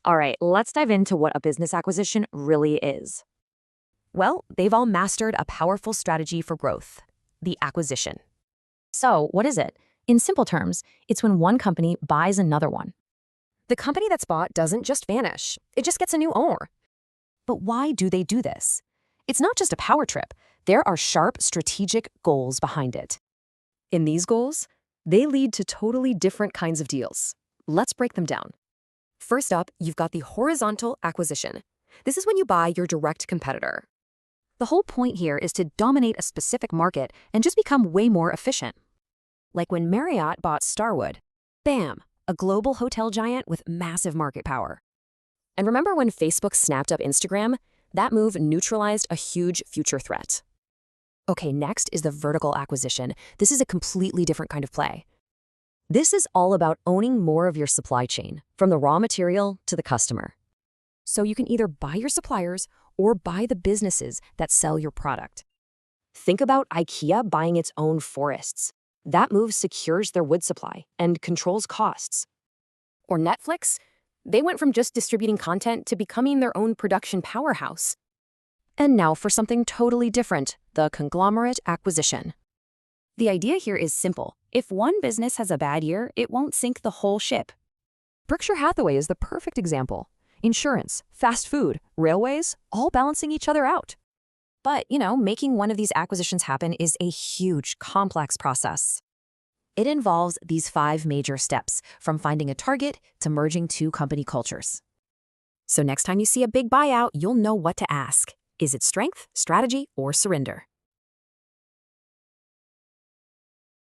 All right, let's dive into what a business acquisition really is. Well, they've all mastered a powerful strategy for growth, the acquisition. So, what is it? In simple terms, it's when one company buys another one. The company that's bought doesn't just vanish, it just gets a new owner. But why do they do this? It's not just a power trip. There are sharp strategic goals behind it. In these goals, they lead to totally different kinds of deals. Let's break them down. First up, you've got the horizontal acquisition. This is when you buy your direct competitor. The whole point here is to dominate a specific market and just become way more efficient. Like when Marriott bought Starwood. Bam! A global hotel giant with massive market power. And remember when Facebook snapped up Instagram? That move neutralized a huge future threat. Okay, next is the vertical acquisition. This is a completely different kind of play. This is all about owning more of your supply chain, from the raw material to the customer. So you can either buy your suppliers or buy the businesses that sell your product. Think about IKEA buying its own forests. That move secures their wood supply and controls costs. Or Netflix, they went from just distributing content to becoming their own production powerhouse. And now for something totally different, the conglomerate acquisition. The idea here is simple. If one business has a bad year, it won't sink the whole ship. Berkshire Hathaway is the perfect example. Insurance, fast food, railways, all balancing each other out. But, making one of these acquisitions happen is a huge, complex process. It involves these 5 major steps, from finding a target to merging 2 company cultures. So next time you see a big buyout, you'll know what to ask. Is it strength, strategy, or surrender?